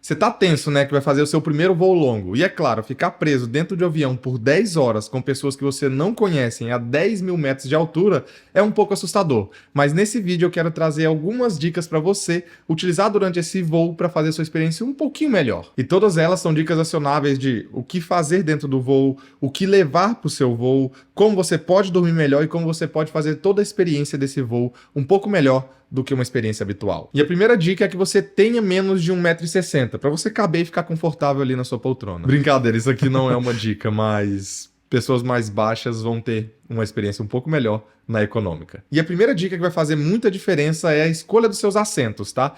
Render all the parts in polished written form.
Você tá tenso, né, que vai fazer o seu primeiro voo longo. E é claro, ficar preso dentro de um avião por 10 horas com pessoas que você não conhece a 10 mil metros de altura é um pouco assustador. Mas nesse vídeo eu quero trazer algumas dicas para você utilizar durante esse voo para fazer a sua experiência um pouquinho melhor. E todas elas são dicas acionáveis de o que fazer dentro do voo, o que levar para o seu voo, como você pode dormir melhor e como você pode fazer toda a experiência desse voo um pouco melhor do que uma experiência habitual. E a primeira dica é que você tenha menos de 1,60 m, para você caber e ficar confortável ali na sua poltrona. Brincadeira, isso aqui não é uma dica, mas pessoas mais baixas vão ter uma experiência um pouco melhor na econômica. E a primeira dica que vai fazer muita diferença é a escolha dos seus assentos, tá?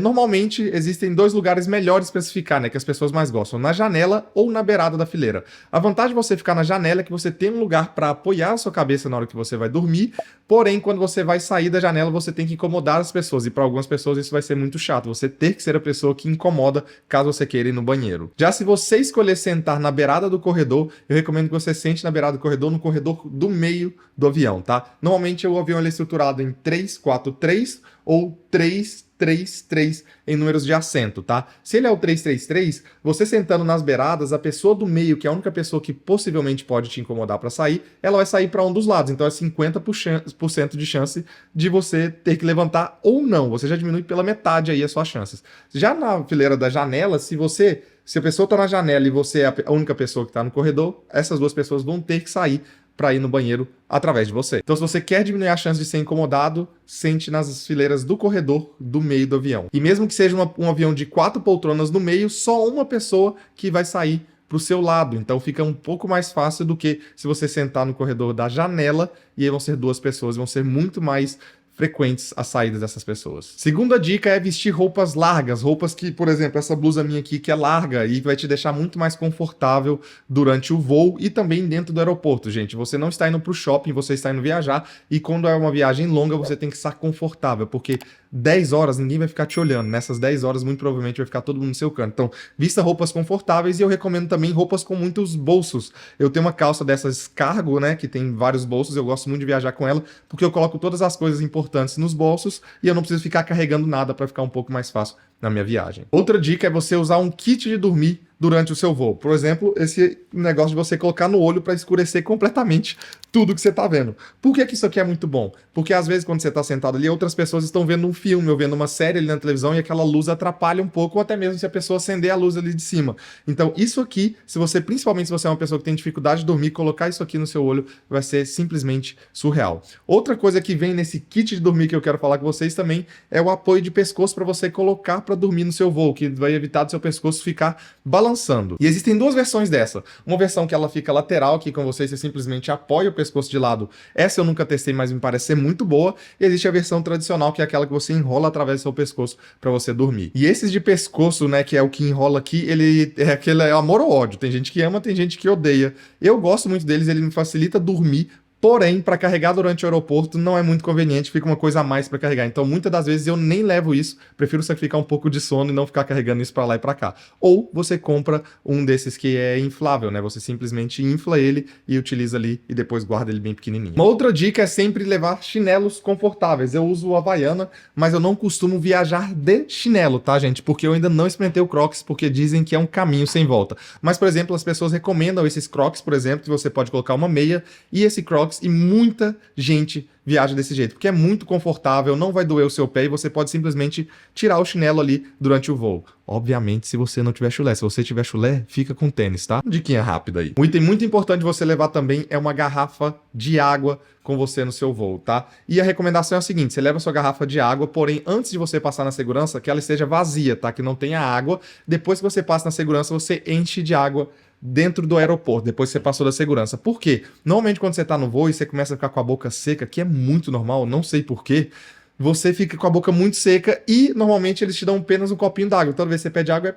Normalmente existem dois lugares melhores para se ficar, né, que as pessoas mais gostam, na janela ou na beirada da fileira. A vantagem de você ficar na janela é que você tem um lugar para apoiar a sua cabeça na hora que você vai dormir, porém, quando você vai sair da janela, você tem que incomodar as pessoas, e para algumas pessoas isso vai ser muito chato, você ter que ser a pessoa que incomoda caso você queira ir no banheiro. Já se você escolher sentar na beirada do corredor, eu recomendo que você sente na beirada do corredor, no corredor do meio do avião, tá? Normalmente o avião é estruturado em 3-4-3 ou 3-3-3 em números de assento, tá? Se ele é o 3-3-3, você sentando nas beiradas, a pessoa do meio, que é a única pessoa que possivelmente pode te incomodar para sair, ela vai sair para um dos lados. Então é 50% de chance de você ter que levantar ou não. Você já diminui pela metade aí as suas chances. Já na fileira da janela, se a pessoa está na janela e você é a única pessoa que está no corredor, essas duas pessoas vão ter que sair para ir no banheiro através de você. Então, se você quer diminuir a chance de ser incomodado, sente nas fileiras do corredor do meio do avião. E mesmo que seja um avião de 4 poltronas no meio, só uma pessoa que vai sair para o seu lado. Então fica um pouco mais fácil do que se você sentar no corredor da janela e aí vão ser duas pessoas, vão ser muito mais frequentes as saídas dessas pessoas. Segunda dica é vestir roupas largas, roupas que, por exemplo, essa blusa minha aqui que é larga e vai te deixar muito mais confortável durante o voo e também dentro do aeroporto, gente. Você não está indo para o shopping, você está indo viajar e quando é uma viagem longa você tem que estar confortável, porque 10 horas ninguém vai ficar te olhando. Nessas 10 horas muito provavelmente vai ficar todo mundo no seu canto. Então, vista roupas confortáveis e eu recomendo também roupas com muitos bolsos. Eu tenho uma calça dessas cargo, né, que tem vários bolsos, eu gosto muito de viajar com ela, porque eu coloco todas as coisas importantes nos bolsos e eu não preciso ficar carregando nada para ficar um pouco mais fácil na minha viagem. Outra dica é você usar um kit de dormir durante o seu voo. Por exemplo, esse negócio de você colocar no olho para escurecer completamente tudo que você está vendo. Por que isso aqui é muito bom? Porque às vezes quando você está sentado ali, outras pessoas estão vendo um filme ou vendo uma série ali na televisão e aquela luz atrapalha um pouco, ou até mesmo se a pessoa acender a luz ali de cima. Então isso aqui, principalmente se você é uma pessoa que tem dificuldade de dormir, colocar isso aqui no seu olho vai ser simplesmente surreal. Outra coisa que vem nesse kit de dormir que eu quero falar com vocês também é o apoio de pescoço para você colocar para dormir no seu voo, que vai evitar do seu pescoço ficar balançando. E existem duas versões dessa. Uma versão que ela fica lateral, que com você simplesmente apoia o pescoço de lado. Essa eu nunca testei, mas me parece ser muito boa. E existe a versão tradicional, que é aquela que você enrola através do seu pescoço para você dormir. E esses de pescoço, né, que é o que enrola aqui, ele é aquele amor ou ódio. Tem gente que ama, tem gente que odeia. Eu gosto muito deles, ele me facilita dormir. Porém, para carregar durante o aeroporto não é muito conveniente, fica uma coisa a mais para carregar. Então, muitas das vezes eu nem levo isso, prefiro sacrificar um pouco de sono e não ficar carregando isso para lá e para cá. Ou você compra um desses que é inflável, né? Você simplesmente infla ele e utiliza ali e depois guarda ele bem pequenininho. Uma outra dica é sempre levar chinelos confortáveis. Eu uso o Havaiana, mas eu não costumo viajar de chinelo, tá, gente? Porque eu ainda não experimentei o Crocs, porque dizem que é um caminho sem volta. Mas, por exemplo, as pessoas recomendam esses Crocs, por exemplo, que você pode colocar uma meia e esse Crocs, e muita gente viaja desse jeito, porque é muito confortável, não vai doer o seu pé e você pode simplesmente tirar o chinelo ali durante o voo. Obviamente, se você não tiver chulé. Se você tiver chulé, fica com tênis, tá? Diquinha rápida aí. Um item muito importante de você levar também é uma garrafa de água com você no seu voo, tá? E a recomendação é a seguinte, você leva a sua garrafa de água, porém, antes de você passar na segurança, que ela esteja vazia, tá? Que não tenha água. Depois que você passa na segurança, você enche de água dentro do aeroporto, depois que você passou da segurança. Por quê? Normalmente quando você tá no voo e você começa a ficar com a boca seca, que é muito normal, não sei porquê, você fica com a boca muito seca e normalmente eles te dão apenas um copinho d'água. Toda vez que você pede água é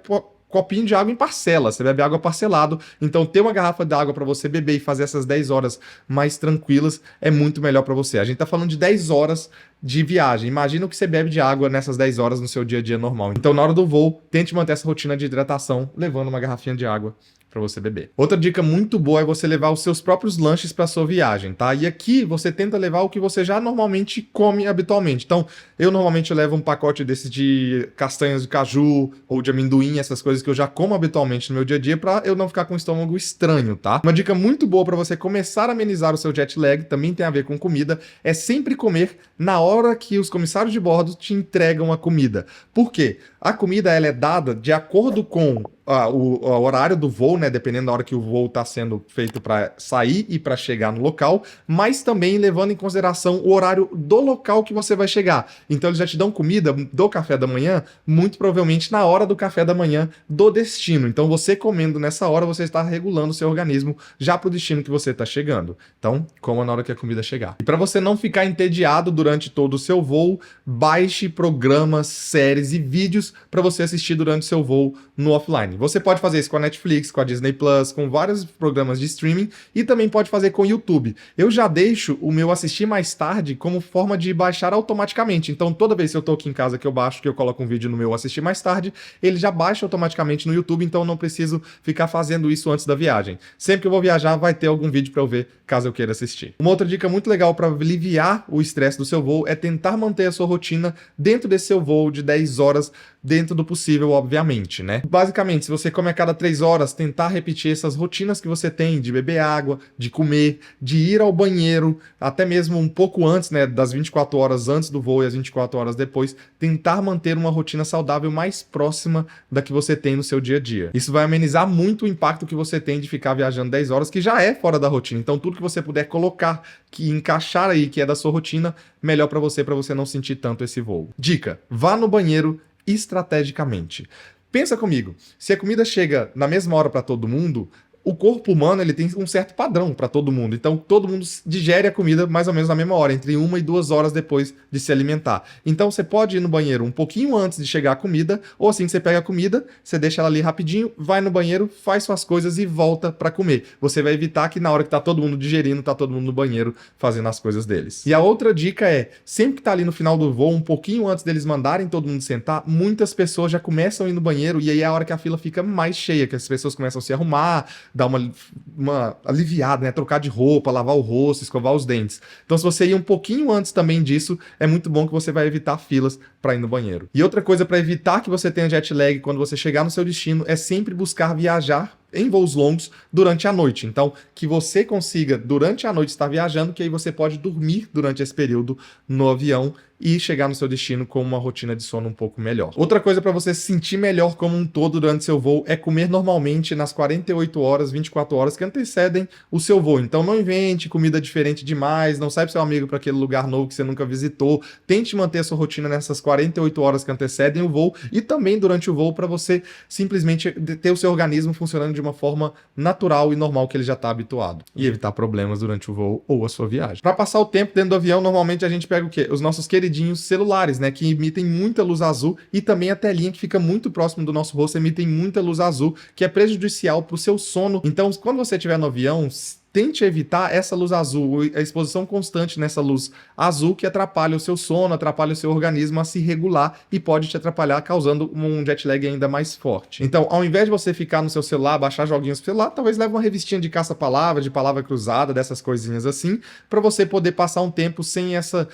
copinho de água em parcela, você bebe água parcelado, então ter uma garrafa d'água para você beber e fazer essas 10 horas mais tranquilas é muito melhor para você. A gente tá falando de 10 horas de viagem, imagina o que você bebe de água nessas 10 horas no seu dia a dia normal. Então na hora do voo, tente manter essa rotina de hidratação, levando uma garrafinha de água para você beber. Outra dica muito boa é você levar os seus próprios lanches para sua viagem, tá? E aqui você tenta levar o que você já normalmente come habitualmente. Então, eu normalmente levo um pacote desses de castanhas de caju ou de amendoim, essas coisas que eu já como habitualmente no meu dia a dia para eu não ficar com o estômago estranho, tá? Uma dica muito boa para você começar a amenizar o seu jet lag, também tem a ver com comida, é sempre comer na hora que os comissários de bordo te entregam a comida. Por quê? A comida ela é dada de acordo com o horário do voo, né, dependendo da hora que o voo está sendo feito para sair e para chegar no local, mas também levando em consideração o horário do local que você vai chegar. Então eles já te dão comida do café da manhã, muito provavelmente na hora do café da manhã do destino. Então você comendo nessa hora, você está regulando o seu organismo já para o destino que você está chegando. Então, coma na hora que a comida chegar. E para você não ficar entediado durante todo o seu voo, baixe programas, séries e vídeos para você assistir durante o seu voo no offline. Você pode fazer isso com a Netflix, com a Disney Plus, com vários programas de streaming e também pode fazer com o YouTube. Eu já deixo o meu assistir mais tarde como forma de baixar automaticamente. Então, toda vez que eu tô aqui em casa que eu baixo, que eu coloco um vídeo no meu assistir mais tarde, ele já baixa automaticamente no YouTube, então eu não preciso ficar fazendo isso antes da viagem. Sempre que eu vou viajar, vai ter algum vídeo para eu ver, caso eu queira assistir. Uma outra dica muito legal para aliviar o estresse do seu voo é tentar manter a sua rotina dentro desse seu voo de 10 horas, dentro do possível, obviamente, né? Basicamente, se você come a cada 3 horas, tentar repetir essas rotinas que você tem de beber água, de comer, de ir ao banheiro, até mesmo um pouco antes, né, das 24 horas antes do voo e as 24 horas depois, tentar manter uma rotina saudável mais próxima da que você tem no seu dia a dia. Isso vai amenizar muito o impacto que você tem de ficar viajando 10 horas, que já é fora da rotina. Então, tudo que você puder colocar, que encaixar aí, que é da sua rotina, melhor para você não sentir tanto esse voo. Dica: vá no banheiro estrategicamente. Pensa comigo, se a comida chega na mesma hora para todo mundo, o corpo humano ele tem um certo padrão para todo mundo. Então, todo mundo digere a comida mais ou menos na mesma hora, entre 1 e 2 horas depois de se alimentar. Então, você pode ir no banheiro um pouquinho antes de chegar a comida, ou assim que você pega a comida, você deixa ela ali rapidinho, vai no banheiro, faz suas coisas e volta para comer. Você vai evitar que na hora que tá todo mundo digerindo, tá todo mundo no banheiro fazendo as coisas deles. E a outra dica é, sempre que tá ali no final do voo, um pouquinho antes deles mandarem todo mundo sentar, muitas pessoas já começam a ir no banheiro e aí é a hora que a fila fica mais cheia, que as pessoas começam a se arrumar, dar uma aliviada, né? Trocar de roupa, lavar o rosto, escovar os dentes. Então, se você ir um pouquinho antes também disso, é muito bom que você vai evitar filas para ir no banheiro. E outra coisa para evitar que você tenha jet lag quando você chegar no seu destino é sempre buscar viajar em voos longos durante a noite. Então, que você consiga, durante a noite, estar viajando, que aí você pode dormir durante esse período no avião e chegar no seu destino com uma rotina de sono um pouco melhor. Outra coisa para você se sentir melhor como um todo durante seu voo é comer normalmente nas 48 horas, 24 horas que antecedem o seu voo. Então não invente comida diferente demais, não sai pro seu amigo para aquele lugar novo que você nunca visitou. Tente manter a sua rotina nessas 48 horas que antecedem o voo e também durante o voo para você simplesmente ter o seu organismo funcionando de uma forma natural e normal que ele já está habituado. E evitar problemas durante o voo ou a sua viagem. Para passar o tempo dentro do avião, normalmente a gente pega o quê? Os nossos queridinhos celulares, né, que emitem muita luz azul e também a telinha que fica muito próximo do nosso rosto emitem muita luz azul, que é prejudicial para o seu sono. Então, quando você estiver no avião, tente evitar essa luz azul, a exposição constante nessa luz azul que atrapalha o seu sono, atrapalha o seu organismo a se regular e pode te atrapalhar, causando um jet lag ainda mais forte. Então, ao invés de você ficar no seu celular, baixar joguinhos pro celular, talvez leve uma revistinha de caça-palavra, de palavra cruzada, dessas coisinhas assim, para você poder passar um tempo sem essa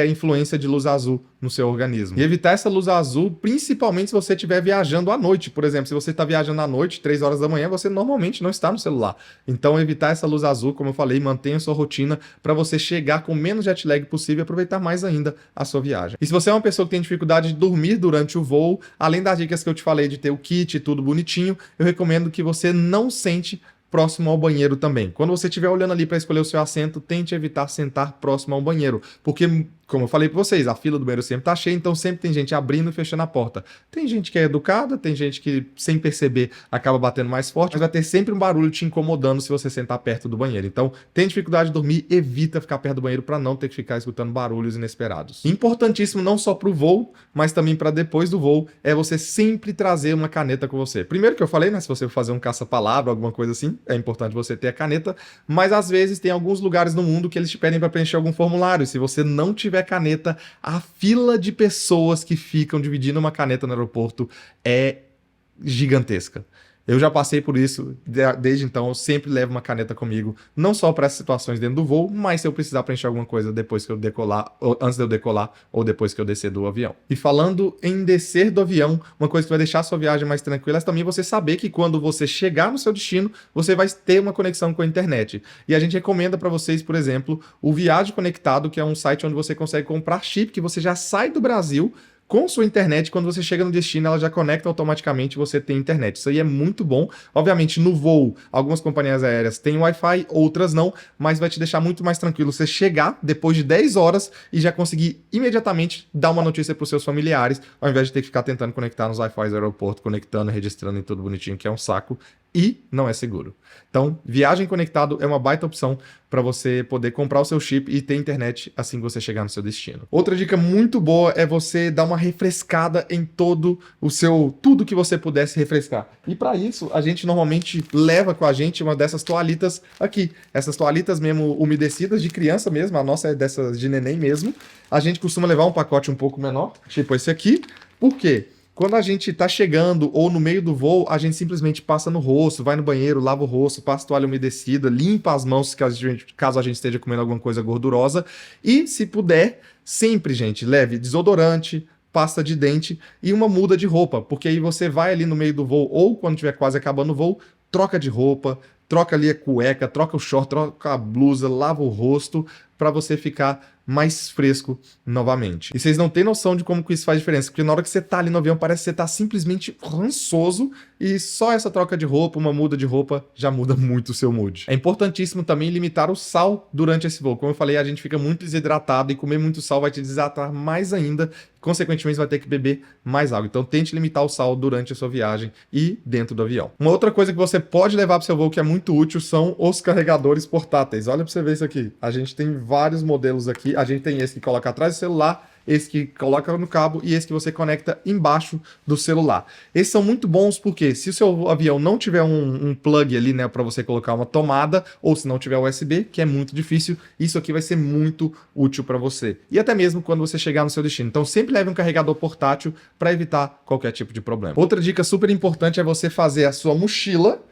influência de luz azul no seu organismo. E evitar essa luz azul, principalmente se você estiver viajando à noite. Por exemplo, se você está viajando à noite, 3 horas da manhã, você normalmente não está no celular. Então, evitar essa luz azul, como eu falei, mantenha sua rotina para você chegar com menos jet lag possível e aproveitar mais ainda a sua viagem. E se você é uma pessoa que tem dificuldade de dormir durante o voo, além das dicas que eu te falei de ter o kit e tudo bonitinho, eu recomendo que você não sente próximo ao banheiro também. Quando você estiver olhando ali para escolher o seu assento, tente evitar sentar próximo ao banheiro, porque, como eu falei para vocês, a fila do banheiro sempre tá cheia, então sempre tem gente abrindo e fechando a porta. Tem gente que é educada, tem gente que, sem perceber, acaba batendo mais forte, mas vai ter sempre um barulho te incomodando se você sentar perto do banheiro. Então, tem dificuldade de dormir, evita ficar perto do banheiro para não ter que ficar escutando barulhos inesperados. Importantíssimo não só para o voo, mas também para depois do voo, é você sempre trazer uma caneta com você. Primeiro que eu falei, né, se você for fazer um caça-palavra, alguma coisa assim, é importante você ter a caneta, mas às vezes tem alguns lugares no mundo que eles te pedem para preencher algum formulário. Se você não tiver caneta, a fila de pessoas que ficam dividindo uma caneta no aeroporto é gigantesca. Eu já passei por isso, desde então eu sempre levo uma caneta comigo, não só para essas situações dentro do voo, mas se eu precisar preencher alguma coisa depois que eu decolar, ou antes de eu decolar, ou depois que eu descer do avião. E falando em descer do avião, uma coisa que vai deixar a sua viagem mais tranquila é também você saber que quando você chegar no seu destino, você vai ter uma conexão com a internet. E a gente recomenda para vocês, por exemplo, o Viagem Conectado, que é um site onde você consegue comprar chip, que você já sai do Brasil com sua internet, quando você chega no destino, ela já conecta automaticamente e você tem internet. Isso aí é muito bom. Obviamente, no voo, algumas companhias aéreas têm Wi-Fi, outras não, mas vai te deixar muito mais tranquilo você chegar depois de 10 horas e já conseguir imediatamente dar uma notícia para os seus familiares, ao invés de ter que ficar tentando conectar nos Wi-Fi do aeroporto, conectando, registrando e tudo bonitinho, que é um saco e não é seguro. Então, Viagem Conectado é uma baita opção para você poder comprar o seu chip e ter internet assim que você chegar no seu destino. Outra dica muito boa é você dar uma refrescada em todo o seu, tudo que você pudesse refrescar. E para isso, a gente normalmente leva com a gente uma dessas toalhitas aqui. Essas toalhitas mesmo umedecidas de criança mesmo, a nossa é dessas de neném mesmo. A gente costuma levar um pacote um pouco menor, tipo esse aqui. Por quê? Quando a gente tá chegando ou no meio do voo, a gente simplesmente passa no rosto, vai no banheiro, lava o rosto, passa toalha umedecida, limpa as mãos caso a gente esteja comendo alguma coisa gordurosa. E, se puder, sempre, gente, leve desodorante, pasta de dente e uma muda de roupa, porque aí você vai ali no meio do voo ou quando estiver quase acabando o voo, troca de roupa, troca ali a cueca, troca o short, troca a blusa, lava o rosto para você ficar mais fresco novamente. E vocês não têm noção de como que isso faz diferença, porque na hora que você tá ali no avião parece que você tá simplesmente rançoso e só essa troca de roupa, uma muda de roupa, já muda muito o seu mood. É importantíssimo também limitar o sal durante esse voo. Como eu falei, a gente fica muito desidratado e comer muito sal vai te desidratar mais ainda, consequentemente vai ter que beber mais água. Então tente limitar o sal durante a sua viagem e dentro do avião. Uma outra coisa que você pode levar para o seu voo que é muito útil são os carregadores portáteis. Olha para você ver isso aqui. A gente tem vários modelos aqui. A gente tem esse que coloca atrás do celular, esse que coloca no cabo e esse que você conecta embaixo do celular. Esses são muito bons porque se o seu avião não tiver um plug ali, né, para você colocar uma tomada, ou se não tiver USB, que é muito difícil, isso aqui vai ser muito útil para você. E até mesmo quando você chegar no seu destino. Então sempre leve um carregador portátil para evitar qualquer tipo de problema. Outra dica super importante é você fazer a sua mochila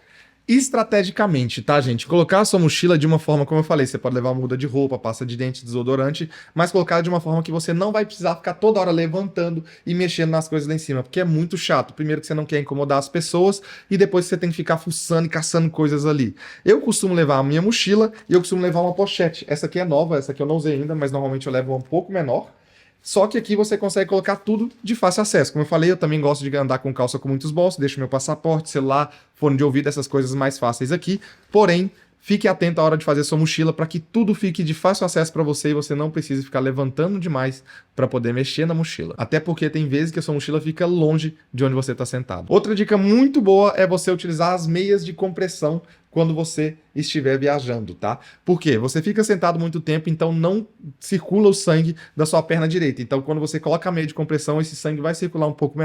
estrategicamente, tá, gente? Colocar a sua mochila de uma forma, como eu falei, você pode levar uma muda de roupa, pasta de dente, desodorante, mas colocar de uma forma que você não vai precisar ficar toda hora levantando e mexendo nas coisas lá em cima, porque é muito chato. Primeiro que você não quer incomodar as pessoas e depois você tem que ficar fuçando e caçando coisas ali. Eu costumo levar a minha mochila e eu costumo levar uma pochete. Essa aqui é nova, essa aqui eu não usei ainda, mas normalmente eu levo uma um pouco menor. Só que aqui você consegue colocar tudo de fácil acesso. Como eu falei, eu também gosto de andar com calça com muitos bolsos, deixo meu passaporte, celular, fone de ouvido, essas coisas mais fáceis aqui. Porém, fique atento à hora de fazer sua mochila para que tudo fique de fácil acesso para você e você não precise ficar levantando demais para poder mexer na mochila. Até porque tem vezes que a sua mochila fica longe de onde você está sentado. Outra dica muito boa é você utilizar as meias de compressão quando você estiver viajando, tá? Por quê? Você fica sentado muito tempo, então não circula o sangue da sua perna direita. Então, quando você coloca a meia de compressão, esse sangue vai circular um pouco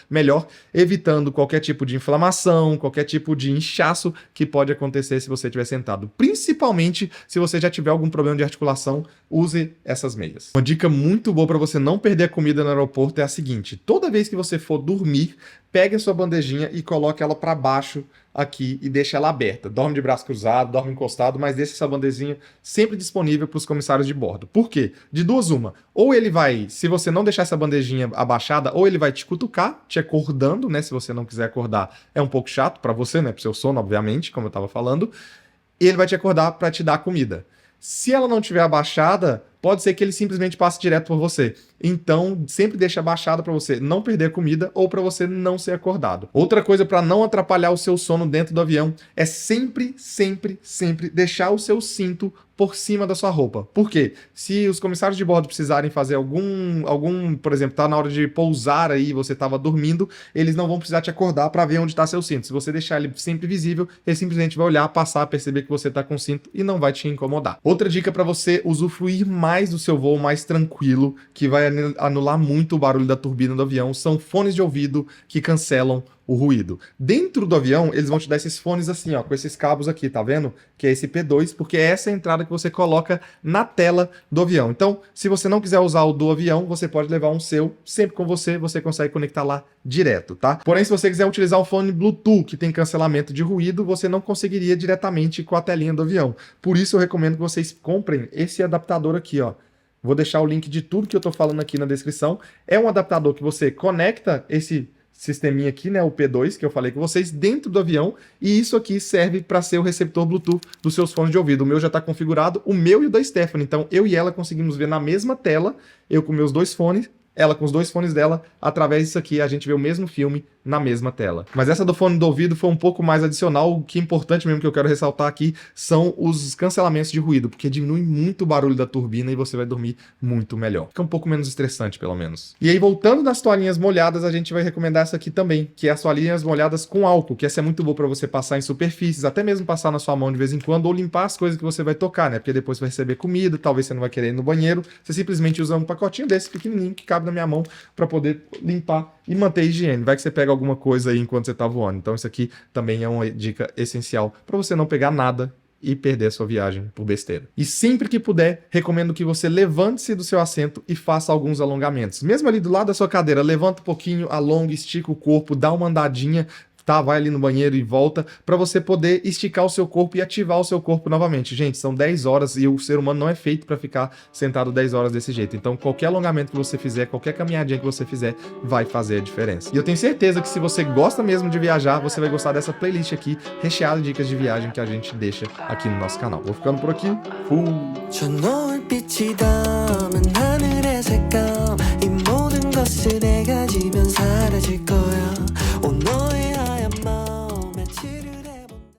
melhor, evitando qualquer tipo de inflamação, qualquer tipo de inchaço que pode acontecer se você estiver sentado. Principalmente se você já tiver algum problema de articulação, use essas meias. Uma dica muito boa para você não perder a comida no aeroporto é a seguinte: toda vez que você for dormir, pegue a sua bandejinha e coloque ela para baixo aqui e deixe ela aberta. Dorme de braço cruzado, dorme encostado, mas deixe essa bandezinha sempre disponível para os comissários de bordo. Por quê? De duas uma. Ou ele vai, se você não deixar essa bandejinha abaixada, ou ele vai te cutucar, te acordando, né? Se você não quiser acordar, é um pouco chato para você, né? Para o seu sono, obviamente, como eu estava falando. E ele vai te acordar para te dar comida. Se ela não estiver abaixada, pode ser que ele simplesmente passe direto por você. Então, sempre deixa abaixado para você não perder a comida ou para você não ser acordado. Outra coisa para não atrapalhar o seu sono dentro do avião é sempre deixar o seu cinto por cima da sua roupa. Por quê? Se os comissários de bordo precisarem fazer algum, por exemplo, tá na hora de pousar aí, você estava dormindo, eles não vão precisar te acordar para ver onde está seu cinto. Se você deixar ele sempre visível, ele simplesmente vai olhar, passar, perceber que você está com cinto e não vai te incomodar. Outra dica para você usufruir mais do seu voo mais tranquilo, que vai anular muito o barulho da turbina do avião, são fones de ouvido que cancelam o ruído. Dentro do avião, eles vão te dar esses fones assim, ó, com esses cabos aqui, tá vendo? Que é esse P2, porque é essa entrada que você coloca na tela do avião. Então, se você não quiser usar o do avião, você pode levar um seu sempre com você, você consegue conectar lá direto, tá? Porém, se você quiser utilizar o fone Bluetooth, que tem cancelamento de ruído, você não conseguiria diretamente com a telinha do avião. Por isso, eu recomendo que vocês comprem esse adaptador aqui, ó. Vou deixar o link de tudo que eu tô falando aqui na descrição. É um adaptador que você conecta esse sisteminha aqui, né, o P2, que eu falei com vocês, dentro do avião, e isso aqui serve para ser o receptor Bluetooth dos seus fones de ouvido. O meu já está configurado, o meu e o da Stephanie. Então, eu e ela conseguimos ver na mesma tela, eu com meus dois fones, ela com os dois fones dela, através disso aqui a gente vê o mesmo filme na mesma tela. Mas essa do fone do ouvido foi um pouco mais adicional. O que é importante mesmo que eu quero ressaltar aqui são os cancelamentos de ruído, porque diminui muito o barulho da turbina e você vai dormir muito melhor. Fica um pouco menos estressante, pelo menos. E aí, voltando nas toalhinhas molhadas, a gente vai recomendar essa aqui também, que é as toalhinhas molhadas com álcool, que essa é muito boa para você passar em superfícies, até mesmo passar na sua mão de vez em quando, ou limpar as coisas que você vai tocar, né? Porque depois você vai receber comida, talvez você não vai querer ir no banheiro, você simplesmente usa um pacotinho desse pequenininho que cabe na minha mão para poder limpar e manter a higiene. Vai que você pega alguma coisa aí enquanto você tá voando. Então isso aqui também é uma dica essencial para você não pegar nada e perder a sua viagem por besteira. E sempre que puder, recomendo que você levante-se do seu assento e faça alguns alongamentos. Mesmo ali do lado da sua cadeira, levanta um pouquinho, alonga, estica o corpo, dá uma andadinha, tá? Vai ali no banheiro e volta, para você poder esticar o seu corpo e ativar o seu corpo novamente. Gente, são 10 horas e o ser humano não é feito para ficar sentado 10 horas desse jeito. Então, qualquer alongamento que você fizer, qualquer caminhadinha que você fizer, vai fazer a diferença. E eu tenho certeza que se você gosta mesmo de viajar, você vai gostar dessa playlist aqui, recheada de dicas de viagem que a gente deixa aqui no nosso canal. Vou ficando por aqui. Fui!